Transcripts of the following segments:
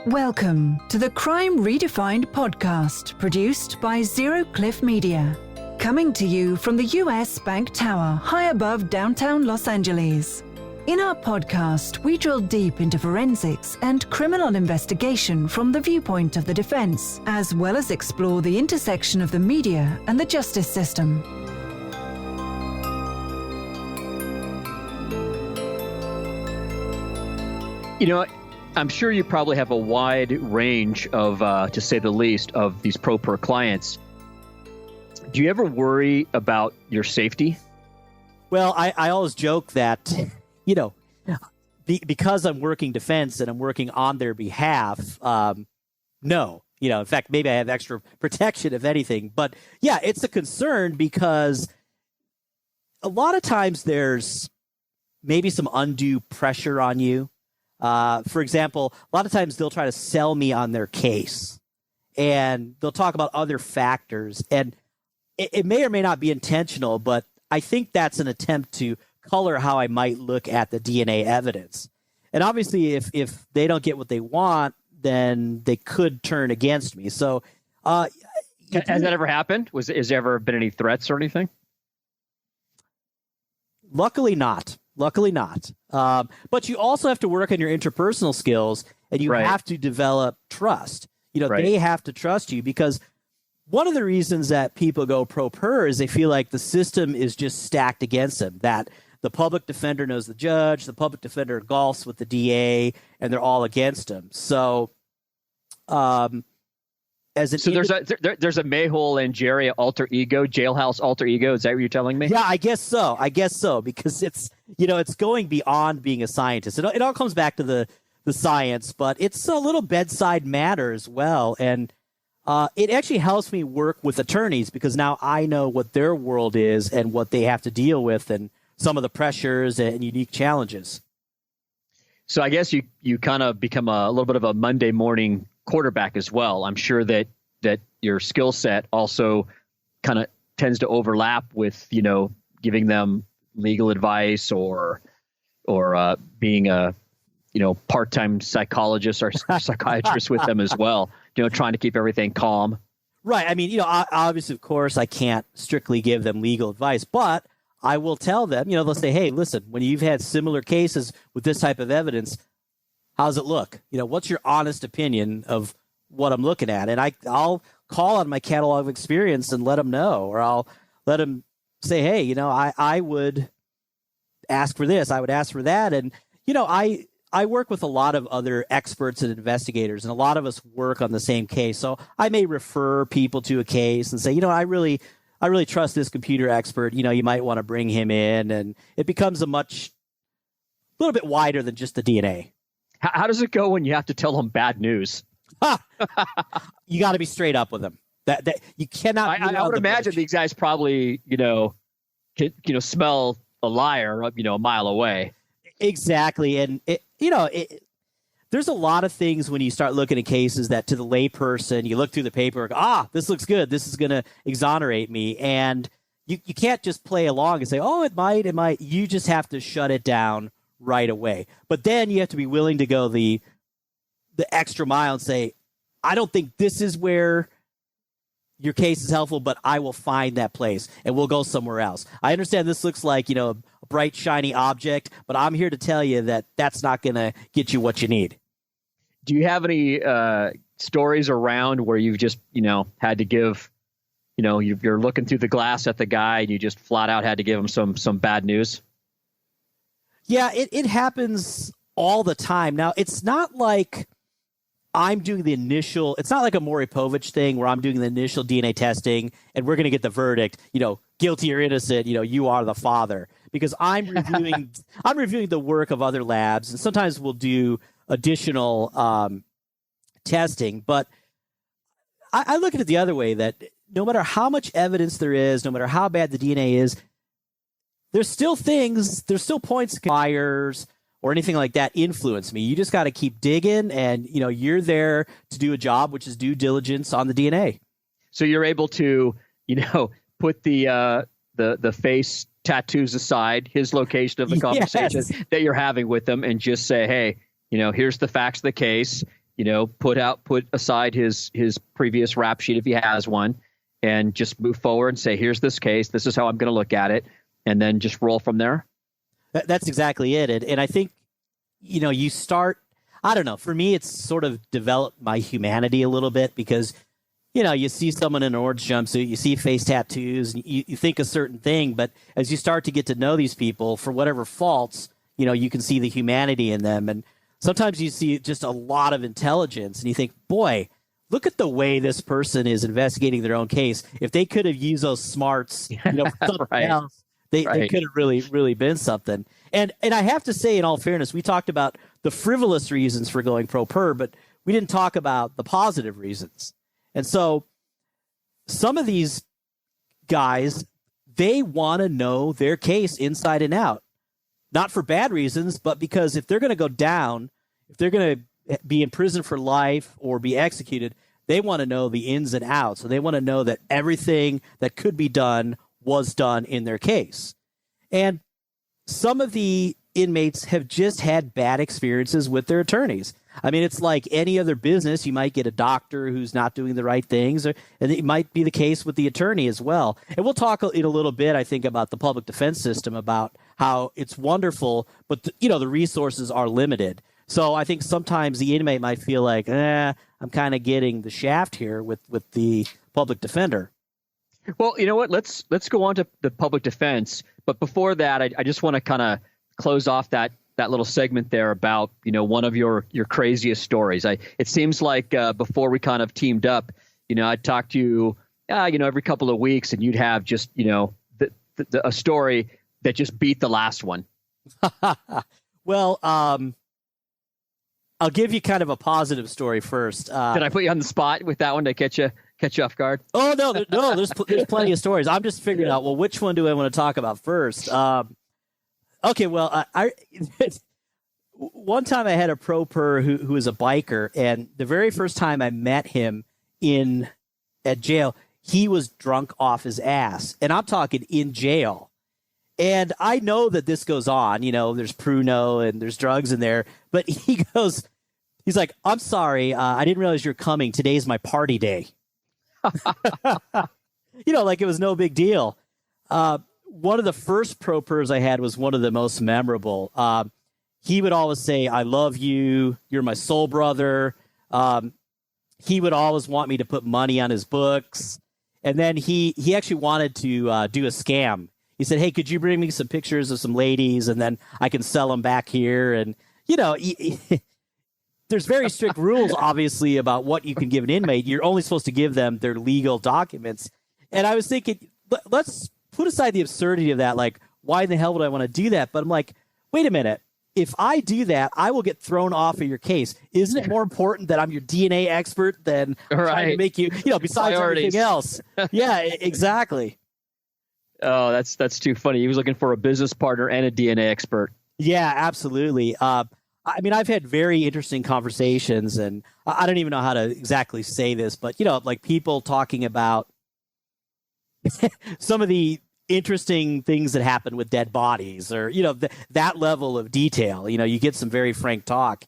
Welcome to the Crime Redefined podcast, produced by Zero Cliff Media. Coming to you from the US Bank Tower, high above downtown Los Angeles. In our podcast, we drill deep into forensics and criminal investigation from the viewpoint of the defense, as well as explore the intersection of the media and the justice system. You know, I'm sure you probably have a wide range of, to say the least, of these pro per clients. Do you ever worry about your safety? Well, I always joke that, you know, because I'm working defense and I'm working on their behalf, no. You know, in fact, maybe I have extra protection, if anything. But, yeah, it's a concern because a lot of times there's maybe some undue pressure on you. For example, a lot of times they'll try to sell me on their case and they'll talk about other factors, and it may or may not be intentional, but I think that's an attempt to color how I might look at the DNA evidence. And obviously if they don't get what they want, then they could turn against me. So, has that ever happened? Has there ever been any threats or anything? Luckily not. But you also have to work on your interpersonal skills, and you have to develop trust. You know, they have to trust you, because one of the reasons that people go pro per is they feel like the system is just stacked against them, that the public defender knows the judge, the public defender golfs with the DA, and they're all against him. So, there's a Mayhole Anjaria alter ego, jailhouse alter ego. Is that what you're telling me? Yeah, I guess so, because it's going beyond being a scientist. It all comes back to the science, but it's a little bedside manner as well. And it actually helps me work with attorneys, because now I know what their world is and what they have to deal with and some of the pressures and unique challenges. So I guess you kind of become a little bit of a Monday morning quarterback as well. I'm sure that your skill set also kind of tends to overlap with, you know, giving them legal advice or being a, you know, part-time psychologist or psychiatrist with them as well, you know, trying to keep everything calm. Right. I mean, you know, obviously, of course, I can't strictly give them legal advice, but I will tell them, you know, they'll say, hey, listen, when you've had similar cases with this type of evidence, how's it look? You know, what's your honest opinion of what I'm looking at? And I'll call on my catalog of experience and let them know, or I'll let them say, hey, you know, I would ask for this, I would ask for that. And, you know, I work with a lot of other experts and investigators, and a lot of us work on the same case. So I may refer people to a case and say, you know, I really trust this computer expert. You know, you might want to bring him in, and it becomes a little bit wider than just the DNA. How does it go when you have to tell them bad news? You got to be straight up with them. That you cannot. I would imagine these guys probably, you know, smell a liar, you know, a mile away. Exactly, and there's a lot of things when you start looking at cases that to the layperson, you look through the paperwork. This looks good. This is going to exonerate me, and you can't just play along and say, oh, it might. You just have to shut it down right away. But then you have to be willing to go the extra mile and say, I don't think this is where your case is helpful, but I will find that place and we'll go somewhere else. I understand this looks like, you know, a bright, shiny object, but I'm here to tell you that that's not going to get you what you need. Do you have any stories around where you've just, you know, had to give, you know, you're looking through the glass at the guy and you just flat out had to give him some bad news? Yeah, it happens all the time. Now, it's not like I'm doing it's not like a Maury Povich thing where I'm doing the initial DNA testing and we're going to get the verdict, you know, guilty or innocent, you know, you are the father, because I'm reviewing the work of other labs, and sometimes we'll do additional testing. But I look at it the other way, that no matter how much evidence there is, no matter how bad the DNA is, there's still points, fires or anything like that influence me. You just got to keep digging, and, you know, you're there to do a job, which is due diligence on the DNA. So you're able to, you know, put the face tattoos aside, his location of the conversation that you're having with them, and just say, hey, you know, here's the facts of the case. put aside his previous rap sheet if he has one, and just move forward and say, here's this case. This is how I'm going to look at it. And then just roll from there. That's exactly it. And I think, you start, I don't know, for me, it's sort of developed my humanity a little bit because, you see someone in an orange jumpsuit, you see face tattoos, and you think a certain thing. But as you start to get to know these people, for whatever faults, you can see the humanity in them. And sometimes you see just a lot of intelligence and you think, boy, look at the way this person is investigating their own case. If they could have used those smarts, for something right. else, they could have really been something. And I have to say, in all fairness, we talked about the frivolous reasons for going pro per, but we didn't talk about the positive reasons. And so some of these guys, they want to know their case inside and out, not for bad reasons, but because if they're going to go down, if they're going to be in prison for life or be executed, they want to know the ins and outs. So they want to know that everything that could be done was done in their case. And some of the inmates have just had bad experiences with their attorneys. I mean, it's like any other business. You might get a doctor who's not doing the right things, and it might be the case with the attorney as well. And we'll talk in a little bit, I think, about the public defense system, about how it's wonderful, but the resources are limited. So I think sometimes the inmate might feel like, I'm kind of getting the shaft here with the public defender. Well, you know what? Let's go on to the public defense. But before that, I just want to kind of close off that little segment there about, one of your craziest stories. It seems like before we kind of teamed up, I'd talk to you, every couple of weeks, and you'd have just, a story that just beat the last one. Well, I'll give you kind of a positive story first. Did I put you on the spot with that one to catch you off guard? Oh, no, there's plenty of stories. I'm just figuring out, which one do I want to talk about first? Okay, well, one time I had a pro per who was a biker, and the very first time I met him at jail, he was drunk off his ass, and I'm talking in jail. And I know that this goes on, there's Pruno and there's drugs in there, but he's like, I'm sorry, I didn't realize you're coming. Today's my party day. Like it was no big deal. One of the first pro pers I had was one of the most memorable. He would always say, I love you. You're my soul brother. He would always want me to put money on his books. And then he actually wanted to do a scam. He said, hey, could you bring me some pictures of some ladies and then I can sell them back here? And, there's very strict rules, obviously, about what you can give an inmate. You're only supposed to give them their legal documents. And I was thinking, let's put aside the absurdity of that. Like, why in the hell would I want to do that? But I'm like, wait a minute. If I do that, I will get thrown off of your case. Isn't it more important that I'm your DNA expert than trying to make you, besides everything else? Yeah, exactly. Oh, that's too funny. He was looking for a business partner and a DNA expert. Yeah, absolutely. I've had very interesting conversations, and I don't even know how to exactly say this, but, like people talking about some of the interesting things that happen with dead bodies or, that level of detail. You get some very frank talk.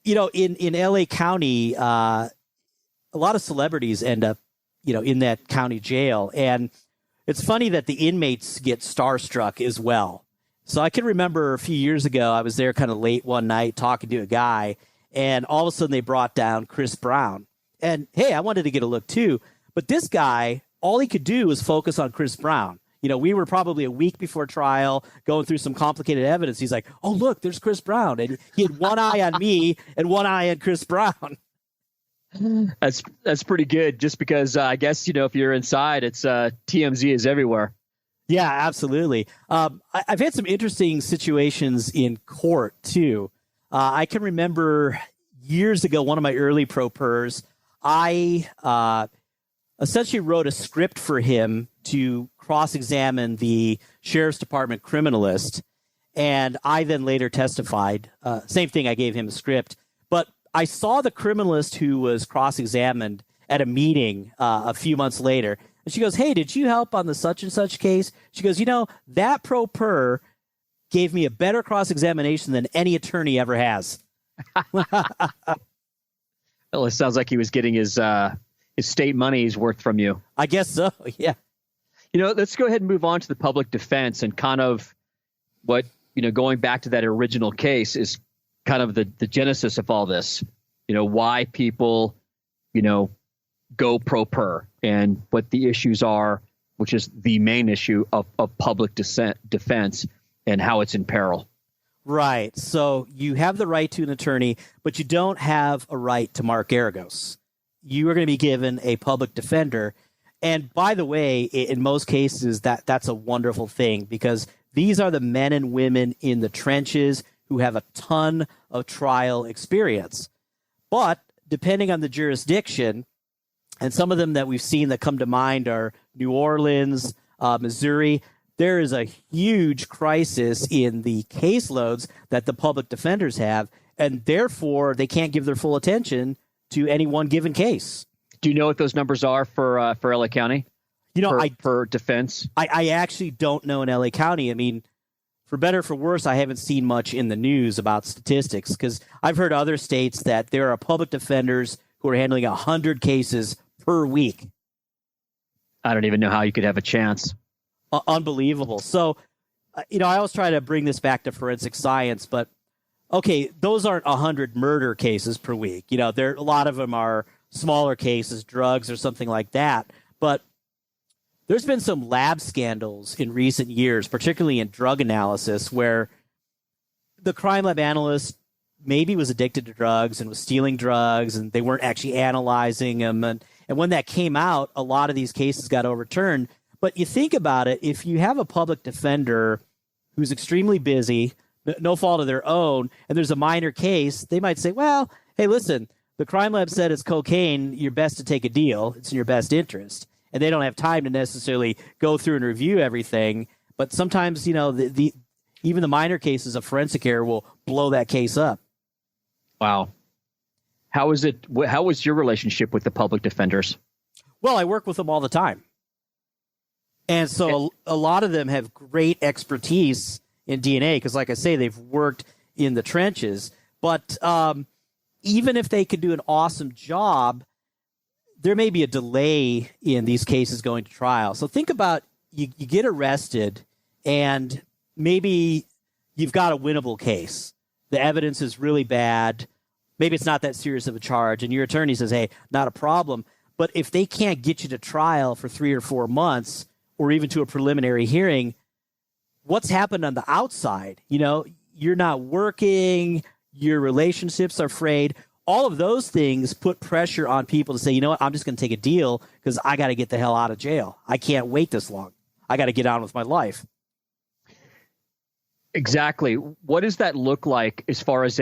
In LA County, a lot of celebrities end up, in that county jail. And it's funny that the inmates get starstruck as well. So I can remember a few years ago, I was there kind of late one night talking to a guy, and all of a sudden they brought down Chris Brown. And hey, I wanted to get a look too. But this guy, all he could do was focus on Chris Brown. We were probably a week before trial going through some complicated evidence. He's like, oh, look, there's Chris Brown. And he had one eye on me and one eye on Chris Brown. That's pretty good, just because I guess, if you're inside, it's TMZ is everywhere. Yeah, absolutely. I've had some interesting situations in court, too. I can remember years ago, one of my early pro pers, I essentially wrote a script for him to cross-examine the Sheriff's Department criminalist, and I then later testified. Same thing, I gave him a script. But I saw the criminalist who was cross-examined at a meeting a few months later. And she goes, hey, did you help on the such and such case? She goes, that pro per gave me a better cross-examination than any attorney ever has. Well, it sounds like he was getting his state money's worth from you. I guess so. Yeah. Let's go ahead and move on to the public defense and kind of what, going back to that original case is kind of the genesis of all this, why people, go pro per and what the issues are, which is the main issue of public defense and how it's in peril. Right. So you have the right to an attorney, but you don't have a right to Mark Geragos. You are going to be given a public defender. And by the way, in most cases, that's a wonderful thing because these are the men and women in the trenches who have a ton of trial experience. But depending on the jurisdiction, and some of them that we've seen that come to mind are New Orleans, Missouri, there is a huge crisis in the caseloads that the public defenders have, and therefore they can't give their full attention to any one given case. Do you know what those numbers are for LA County? For defense? I actually don't know in LA County. I mean, for better or for worse, I haven't seen much in the news about statistics because I've heard other states that there are public defenders who are handling 100 cases per week. I don't even know how you could have a chance. Unbelievable. So, I always try to bring this back to forensic science, but okay, those aren't 100 murder cases per week. A lot of them are smaller cases, drugs or something like that. But there's been some lab scandals in recent years, particularly in drug analysis, where the crime lab analyst maybe was addicted to drugs and was stealing drugs, and they weren't actually analyzing them. And when that came out, a lot of these cases got overturned. But you think about it, if you have a public defender who's extremely busy, no fault of their own, and there's a minor case, they might say, well, hey, listen, the crime lab said it's cocaine, you're best to take a deal. It's in your best interest. And they don't have time to necessarily go through and review everything. But sometimes, even the minor cases of forensic error will blow that case up. Wow. How was your relationship with the public defenders? Well, I work with them all the time. And so a lot of them have great expertise in DNA because, like I say, they've worked in the trenches. But even if they could do an awesome job, there may be a delay in these cases going to trial. So think about you get arrested and maybe you've got a winnable case. The evidence is really bad. Maybe it's not that serious of a charge. And your attorney says, hey, not a problem. But if they can't get you to trial for 3 or 4 months or even to a preliminary hearing, what's happened on the outside? You're not working, your relationships are frayed. All of those things put pressure on people to say, you know what, I'm just going to take a deal because I got to get the hell out of jail. I can't wait this long. I got to get on with my life. Exactly. What does that look like as far as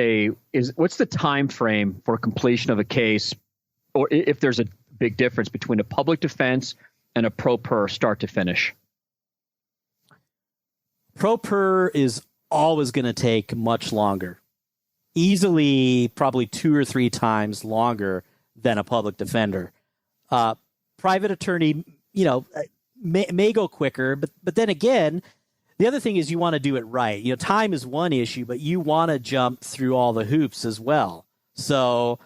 what's the time frame for completion of a case, or if there's a big difference between a public defense and a pro per start to finish? Pro per is always going to take much longer. Easily probably 2 or 3 times longer than a public defender. Private attorney, may go quicker, but then again, the other thing is you want to do it right. Time is one issue, but you want to jump through all the hoops as well. So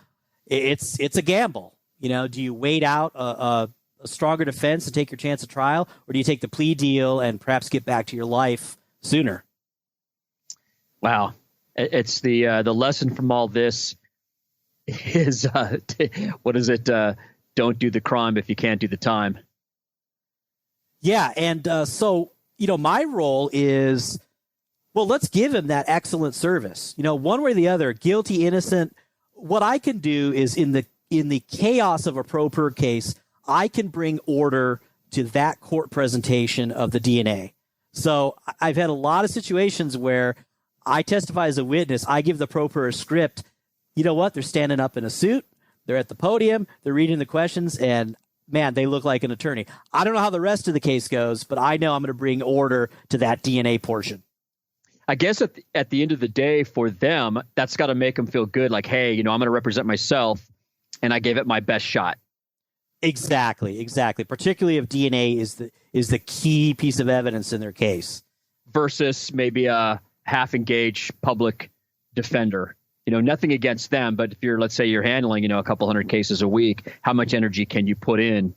it's a gamble. Do you wait out a stronger defense and take your chance at trial, or do you take the plea deal and perhaps get back to your life sooner? Wow. It's the lesson from all this is, what is it? Don't do the crime if you can't do the time. Yeah. And so, my role is, well, let's give him that excellent service. One way or the other, guilty, innocent. What I can do is in the chaos of a pro per case, I can bring order to that court presentation of the DNA. So I've had a lot of situations where I testify as a witness. I give the pro per a script. You know what? They're standing up in a suit. They're at the podium. They're reading the questions, and man, they look like an attorney. I don't know how the rest of the case goes, but I know I'm going to bring order to that DNA portion. I guess at the end of the day, for them, that's got to make them feel good. Like, hey, I'm going to represent myself, and I gave it my best shot. Exactly. Particularly if DNA is the key piece of evidence in their case, versus maybe a half-engaged public defender nothing against them, but if let's say you're handling, a couple hundred cases a week, how much energy can you put in,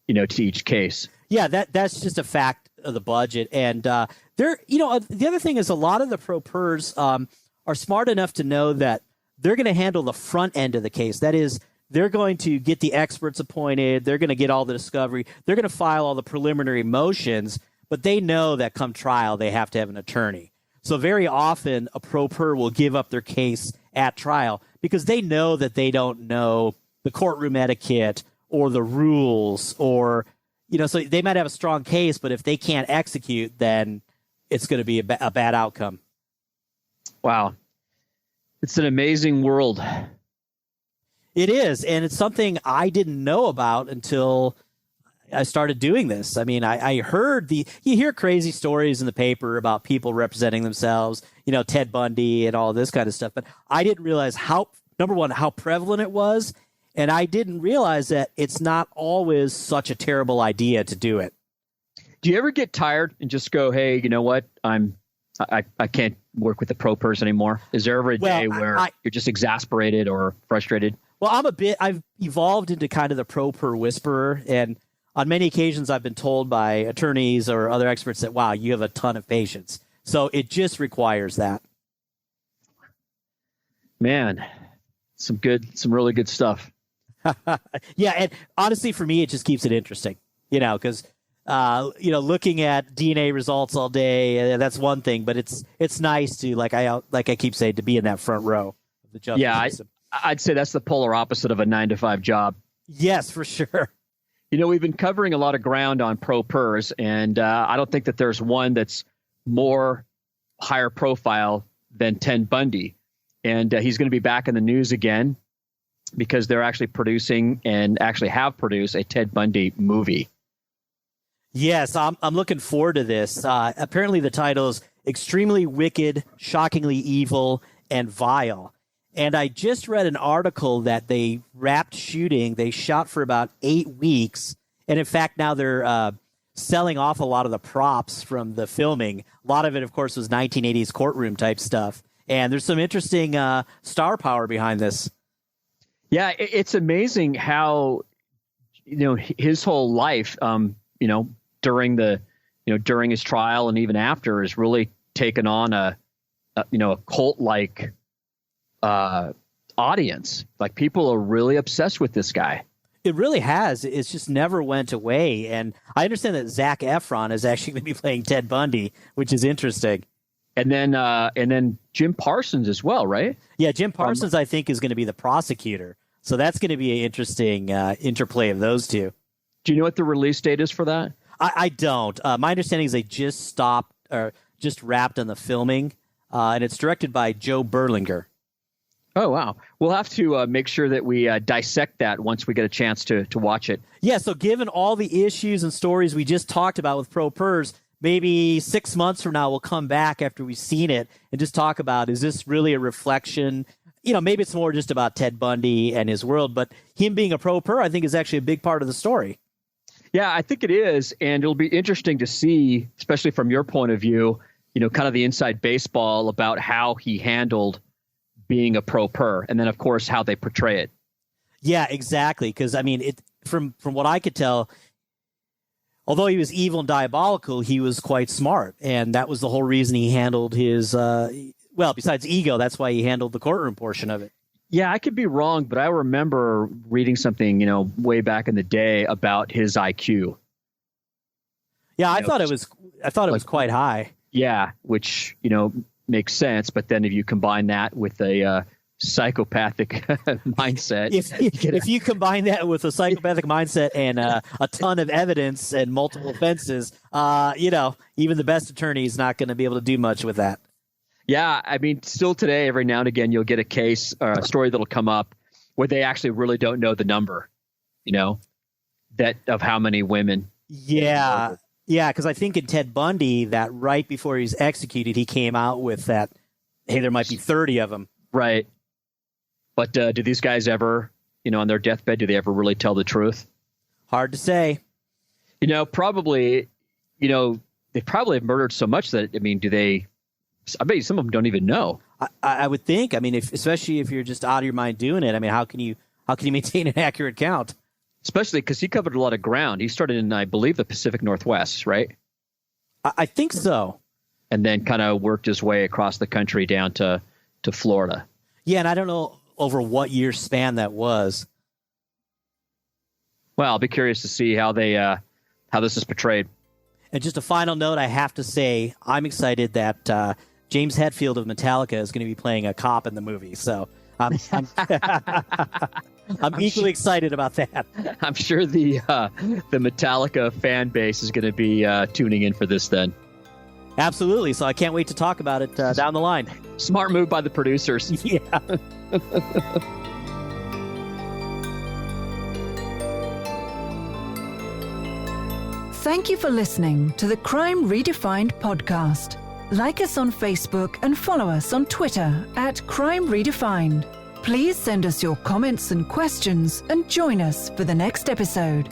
to each case? Yeah, that's just a fact of the budget. And the other thing is a lot of the pro pers are smart enough to know that they're going to handle the front end of the case. That is, they're going to get the experts appointed. They're going to get all the discovery. They're going to file all the preliminary motions, but they know that come trial, they have to have an attorney. So very often a pro per will give up their case at trial because they know that they don't know the courtroom etiquette or the rules or, so they might have a strong case, but if they can't execute, then it's going to be a bad outcome. Wow. It's an amazing world. It is. And it's something I didn't know about until I started doing this. I mean, I heard you hear crazy stories in the paper about people representing themselves, Ted Bundy and all this kind of stuff. But I didn't realize how prevalent it was. And I didn't realize that it's not always such a terrible idea to do it. Do you ever get tired and just go, hey, you know what? I can't work with the pro pers anymore. Is there ever a day where you're just exasperated or frustrated? Well, I've evolved into kind of the pro per whisperer. And on many occasions, I've been told by attorneys or other experts that, wow, you have a ton of patience. So it just requires that. Man, some really good stuff. Yeah. And honestly, for me, it just keeps it interesting, because, looking at DNA results all day, that's one thing, but it's nice to, like I keep saying, to be in that front row of the justice system. I'd say that's the polar opposite of a 9-to-5 job. Yes, for sure. We've been covering a lot of ground on pro pers, and I don't think that there's one that's more higher profile than Ted Bundy. And he's going to be back in the news again because they're actually producing and actually have produced a Ted Bundy movie. Yes, I'm looking forward to this. Apparently the title is Extremely Wicked, Shockingly Evil, and Vile. And I just read an article that they wrapped shooting. They shot for about 8 weeks. And in fact, now they're selling off a lot of the props from the filming. A lot of it, of course, was 1980s courtroom type stuff. And there's some interesting star power behind this. Yeah, it's amazing how, his whole life, during during his trial and even after has really taken on a cult-like audience. Like, people are really obsessed with this guy. It really has. It's just never went away. And I understand that Zac Efron is actually going to be playing Ted Bundy, which is interesting. And then Jim Parsons as well, right? Yeah, Jim Parsons, I think, is going to be the prosecutor. So that's going to be an interesting interplay of those two. Do you know what the release date is for that? I don't. My understanding is they just wrapped on the filming, and it's directed by Joe Berlinger. Oh, wow. We'll have to make sure that we dissect that once we get a chance to watch it. Yeah, so given all the issues and stories we just talked about with pro pers, maybe 6 months from now we'll come back after we've seen it and just talk about, is this really a reflection? Maybe it's more just about Ted Bundy and his world, but him being a pro per, I think, is actually a big part of the story. Yeah, I think it is. And it'll be interesting to see, especially from your point of view, kind of the inside baseball about how he handled being a pro per. And then, of course, how they portray it. Yeah, exactly. Because, from what I could tell, although he was evil and diabolical, he was quite smart. And that was the whole reason he handled his, besides ego, that's why he handled the courtroom portion of it. Yeah, I could be wrong, but I remember reading something, way back in the day about his IQ. Yeah, I thought it was quite high. Yeah, which, makes sense. But then if you combine that with a psychopathic mindset. If you combine that with a psychopathic mindset and a ton of evidence and multiple offenses, even the best attorney is not going to be able to do much with that. Yeah, still today, every now and again, you'll get a case or a story that'll come up where they actually really don't know the number, that of how many women. Yeah, because I think in Ted Bundy, that right before he's executed, he came out with that, hey, there might be 30 of them. Right. But do these guys ever, on their deathbed, do they ever really tell the truth? Hard to say. Probably, they probably have murdered so much that, do they... I bet you some of them don't even know. I would think. I mean, especially if you're just out of your mind doing it. I mean, how can you maintain an accurate count? Especially because he covered a lot of ground. He started in, I believe, the Pacific Northwest, right? I think so. And then kind of worked his way across the country down to Florida. Yeah, and I don't know over what year span that was. Well, I'll be curious to see how this is portrayed. And just a final note, I have to say, I'm excited that James Hetfield of Metallica is going to be playing a cop in the movie. So I'm equally excited about that. I'm sure the Metallica fan base is going to be tuning in for this then. Absolutely. So I can't wait to talk about it down the line. Smart move by the producers. Yeah. Thank you for listening to the Crime Redefined podcast. Like us on Facebook and follow us on Twitter at Crime Redefined. Please send us your comments and questions and join us for the next episode.